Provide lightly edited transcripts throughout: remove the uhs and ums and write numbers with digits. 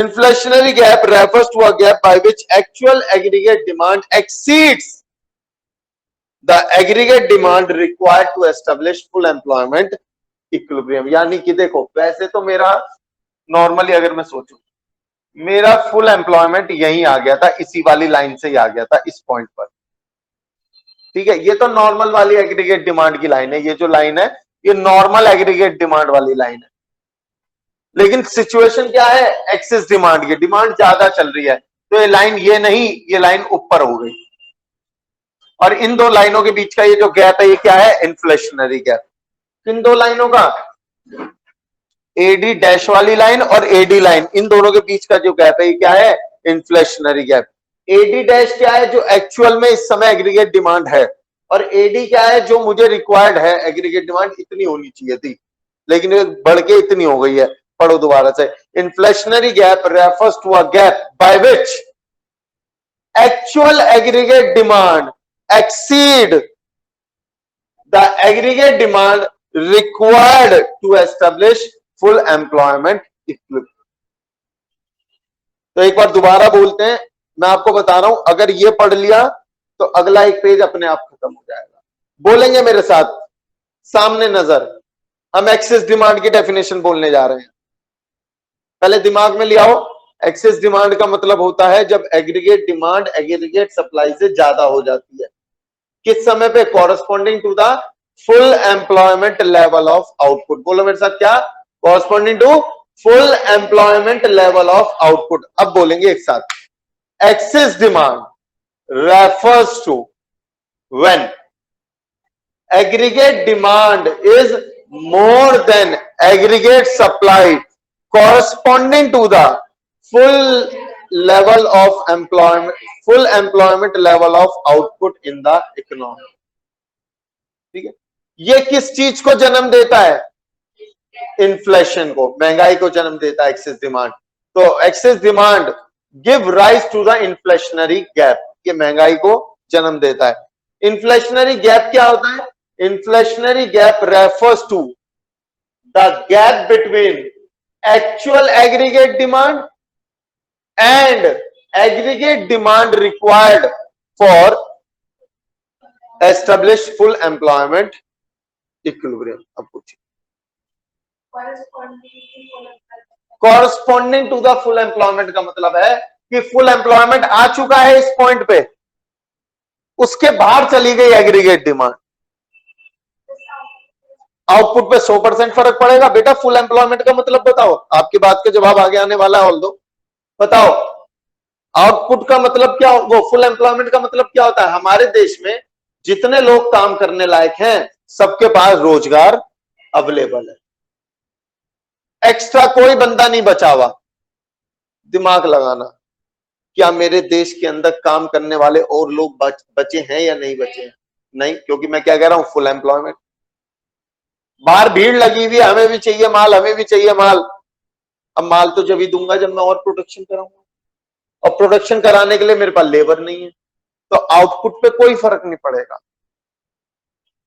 Inflationary gap refers to a gap by which actual aggregate demand exceeds the aggregate demand required to establish full employment equilibrium. यानी कि देखो, वैसे तो मेरा normally अगर मैं सोचूं, मेरा फुल एम्प्लॉयमेंट यहीं आ गया था, इसी वाली लाइन से ही आ गया था, इस पॉइंट पर। ठीक है, ये तो नॉर्मल वाली एग्रीगेट डिमांड की लाइन है, ये जो लाइन है ये नॉर्मल एग्रीगेट डिमांड वाली लाइन है। लेकिन सिचुएशन क्या है, एक्सेस डिमांड की, डिमांड ज्यादा चल रही है, तो ये लाइन ये नहीं, ये लाइन ऊपर हो गई, और इन दो लाइनों के बीच का ये जो गैप है ये क्या है, इन्फ्लेशनरी गैप। इन दो लाइनों का, एडी डैश वाली लाइन और एडी लाइन, इन दोनों के बीच का जो गैप है ये क्या है, इन्फ्लेशनरी गैप। एडी डैश क्या है, जो एक्चुअल में इस समय एग्रीगेट डिमांड है, और एडी क्या है, जो मुझे रिक्वायर्ड है, एग्रीगेट डिमांड इतनी होनी चाहिए थी लेकिन बढ़ के इतनी हो गई है। पढ़ो दोबारा से, inflationary gap refers to a gap by which actual aggregate demand exceed the aggregate demand required to establish full employment equilibrium. तो एक बार दोबारा बोलते हैं, मैं आपको बता रहा हूं, अगर ये पढ़ लिया तो अगला एक पेज अपने आप खत्म हो जाएगा। बोलेंगे मेरे साथ, सामने नजर, हम एक्सेस डिमांड की डेफिनेशन बोलने जा रहे हैं। पहले दिमाग में ले आओ, एक्सेस डिमांड का मतलब होता है जब एग्रीगेट डिमांड एग्रीगेट सप्लाई से ज्यादा हो जाती है। किस समय पे, corresponding to the full employment level of output. बोलो मेरे साथ, क्या, corresponding to full employment level of output. अब बोलेंगे एक साथ, excess demand refers to when aggregate demand is more than aggregate supply corresponding to the full level of employment, full employment level of output in the economy. ठीक है, ये किस चीज को जन्म देता है, इन्फ्लेशन को, महंगाई को जन्म देता है एक्सेस डिमांड। तो excess demand give rise to the inflationary gap, ये महंगाई को जन्म देता है। इन्फ्लेशनरी गैप क्या होता है, inflationary gap refers to the gap between actual aggregate demand and aggregate demand required for establish full employment equilibrium. अब पूछिए, corresponding to the full employment का मतलब है कि full employment आ चुका है इस पॉइंट पे, उसके बाहर चली गई एग्रीगेट डिमांड, आउटपुट पे 100% फर्क पड़ेगा। बेटा फुल एम्प्लॉयमेंट का मतलब बताओ, आपकी बात के जवाब आगे आने वाला है, ऑल दो बताओ आउटपुट का मतलब क्या, वो फुल एम्प्लॉयमेंट का मतलब क्या होता है, हमारे देश में जितने लोग काम करने लायक हैं सबके पास रोजगार अवेलेबल है, एक्स्ट्रा कोई बंदा नहीं बचा हुआ। दिमाग लगाना, क्या मेरे देश के अंदर काम करने वाले और लोग बचे हैं या नहीं बचे हैं, नहीं, क्योंकि मैं क्या कह रहा हूं, फुल एम्प्लॉयमेंट। बाहर भीड़ लगी हुई है, हमें भी चाहिए माल, हमें भी चाहिए माल। अब माल तो जब ही दूंगा जब मैं और प्रोडक्शन कराऊंगा, और प्रोडक्शन कराने के लिए मेरे पास लेबर नहीं है, तो आउटपुट पे कोई फर्क नहीं पड़ेगा।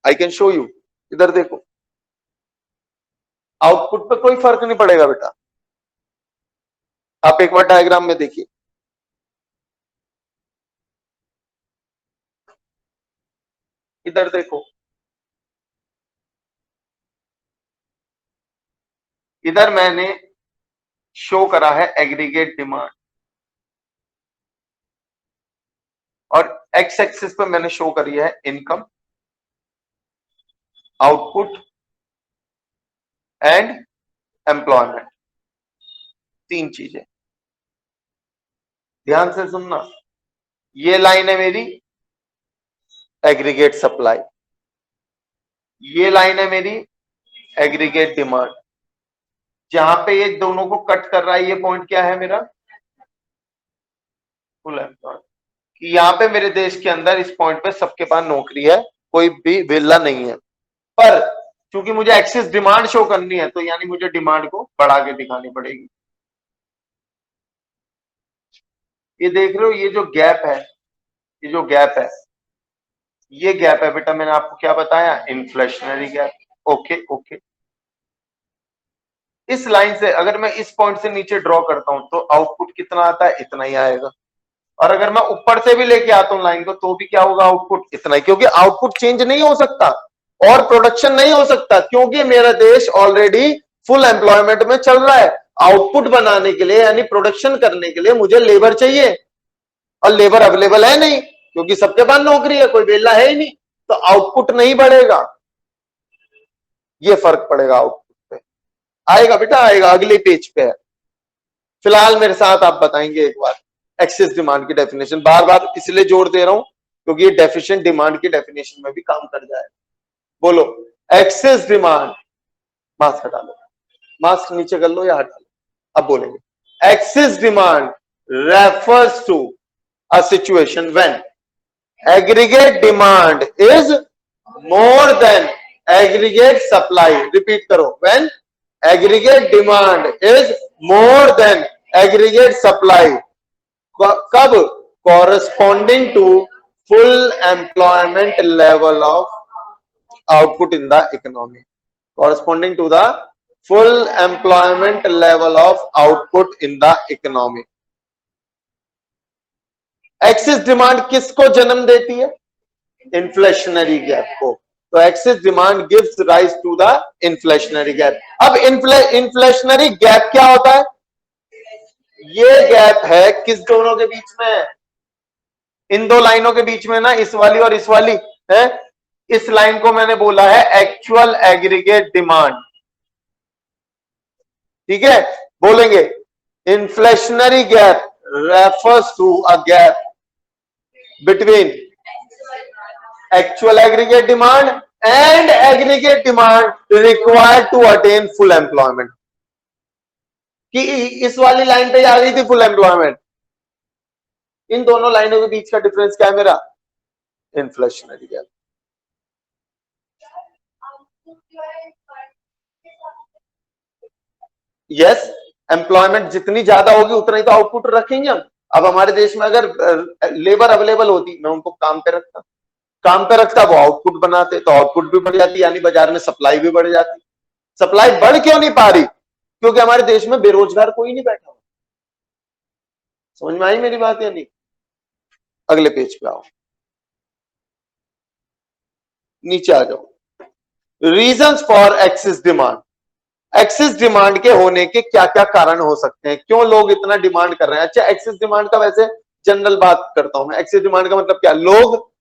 आई कैन शो यू, इधर देखो, आउटपुट पे कोई फर्क नहीं पड़ेगा बेटा। आप एक बार डायग्राम में देखिए, इधर देखो, इधर मैंने शो करा है एग्रीगेट डिमांड, और एक्स एक्सिस पे मैंने शो करी है इनकम, आउटपुट एंड एम्प्लॉयमेंट, तीन चीजें। ध्यान से सुनना, ये लाइन है मेरी एग्रीगेट सप्लाई, ये लाइन है मेरी एग्रीगेट डिमांड। जहां पे ये दोनों को कट कर रहा है ये पॉइंट क्या है मेरा, फुल एम्प्लॉयमेंट। कि यहाँ पे मेरे देश के अंदर इस पॉइंट पे सबके पास नौकरी है, कोई भी विला नहीं है, पर क्योंकि मुझे एक्सेस डिमांड शो करनी है तो यानी मुझे डिमांड को बढ़ा के दिखानी पड़ेगी। ये देख रहे हो, ये जो गैप है, ये जो गैप है, ये गैप है बेटा, मैंने आपको क्या बताया, इन्फ्लेशनरी गैप। ओके ओके, इस लाइन से अगर मैं इस पॉइंट से नीचे ड्रॉ करता हूं तो आउटपुट कितना आता है, इतना ही आएगा। और अगर मैं ऊपर से भी लेके आता हूं लाइन को तो भी क्या होगा, आउटपुट इतना ही, क्योंकि आउटपुट चेंज नहीं हो सकता और प्रोडक्शन नहीं हो सकता, क्योंकि मेरा देश ऑलरेडी फुल एम्प्लॉयमेंट में चल रहा है। आउटपुट बनाने के लिए यानी प्रोडक्शन करने के लिए मुझे लेबर चाहिए और लेबर अवेलेबल है नहीं, क्योंकि सबके पास नौकरी है, कोई वेला है ही नहीं, तो आउटपुट नहीं बढ़ेगा। ये फर्क पड़ेगा आउटपुट पे। आएगा बेटा, आएगा, अगले पेज पे है। फिलहाल मेरे साथ आप बताएंगे एक बार एक्सेस डिमांड की डेफिनेशन। बार बार इसलिए जोर दे रहा हूं क्योंकि ये डेफिशिएंट डिमांड की डेफिनेशन में भी काम कर जाए। बोलो एक्सेस डिमांड, मास्क हटा लो, मास्क नीचे कर लो या हटा लो। अब बोलेंगे excess demand refers to a situation when aggregate demand is more than aggregate supply. Repeat करो, when aggregate demand is more than aggregate supply. कब? Corresponding to full employment level of output in the economy, corresponding to the full employment level of output in the economy। Excess demand किसको जन्म देती है? Inflationary gap को। तो excess demand gives rise to the inflationary gap. अब inflationary gap क्या होता है? ये गैप है किस दोनों के बीच में? इन दो लाइनों के बीच में ना, इस वाली और इस वाली है। इस लाइन को मैंने बोला है एक्चुअल एग्रीगेट डिमांड। ठीक है, बोलेंगे inflationary gap refers to a gap between actual aggregate demand and aggregate demand required to attain full employment. कि इस वाली लाइन पे आ गई थी फुल एम्प्लॉयमेंट, इन दोनों लाइनों के बीच का डिफरेंस क्या है मेरा? Inflationary gap. यस, एम्प्लॉयमेंट जितनी ज्यादा होगी उतना ही तो आउटपुट रखेंगे हम। अब हमारे देश में अगर लेबर अवेलेबल होती, मैं उनको काम पे रखता, वो आउटपुट बनाते तो आउटपुट भी बढ़ जाती, यानी बाजार में सप्लाई भी बढ़ जाती। सप्लाई बढ़ क्यों नहीं पा रही? क्योंकि हमारे देश में बेरोजगार कोई नहीं बैठा हुआ। समझ में आई मेरी बात या नहीं? अगले पेज पे आओ, नीचे आ जाओ। Reasons for excess demand. Excess demand के होने के क्या क्या कारण हो सकते हैं? क्यों लोग इतना डिमांड कर रहे हैं? अच्छा, एक्सेस डिमांड का वैसे जनरल बात करता हूं मैं। एक्सेस डिमांड का मतलब क्या? लोग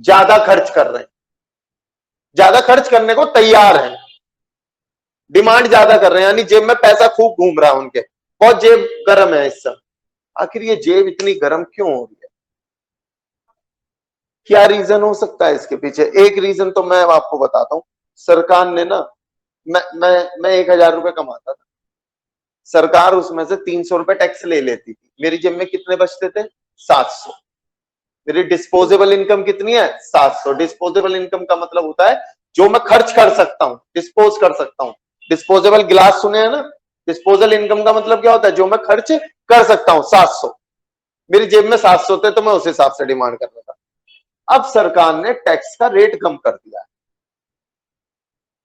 ज्यादा खर्च कर रहे हैं, ज्यादा खर्च करने को तैयार हैं, डिमांड ज्यादा कर रहे हैं, यानी जेब में पैसा खूब घूम रहा है उनके, बहुत जेब गर्म है इस समय। आखिर ये जेब इतनी गर्म क्यों हो रही है? क्या रीजन हो सकता है इसके पीछे? एक रीजन तो मैं आपको बताता हूं। सरकार ने ना, मैं 1,000 रुपए कमाता था, सरकार उसमें से 300 रुपए टैक्स ले लेती थी। मेरी जेब में कितने बचते थे? 700। मेरी डिस्पोजेबल इनकम कितनी है? 700। डिस्पोजेबल इनकम का मतलब होता है जो मैं खर्च कर सकता हूं, डिस्पोज कर सकता हूं। डिस्पोजेबल गिलास सुने हैं ना? डिस्पोजल इनकम का मतलब क्या होता है? जो मैं खर्च कर सकता हूं, 700। मेरी जेब में 700 थे तो मैं उस हिसाब से डिमांड कर रहा था। अब सरकार ने टैक्स का रेट कम कर दिया है,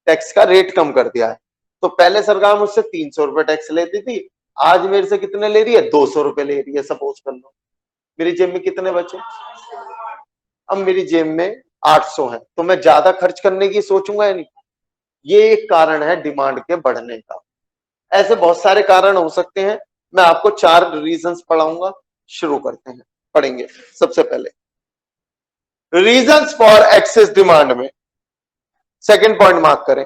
टैक्स का रेट कम कर दिया है। तो पहले सरकार मुझसे 300 रुपए टैक्स लेती थी, आज मेरे से कितने ले रही है? 200 रुपए ले रही है। सपोज कर लो मेरी जेब में कितने बचे? अब मेरी जेब में 800 है, तो मैं ज्यादा खर्च करने की सोचूंगा या नहीं? ये एक कारण है डिमांड के बढ़ने का। ऐसे बहुत सारे कारण हो सकते हैं, मैं आपको 4 रीजंस पढ़ाऊंगा। शुरू करते हैं, पढ़ेंगे। सबसे पहले रीजंस फॉर एक्सेस डिमांड में सेकंड पॉइंट मार्क करें,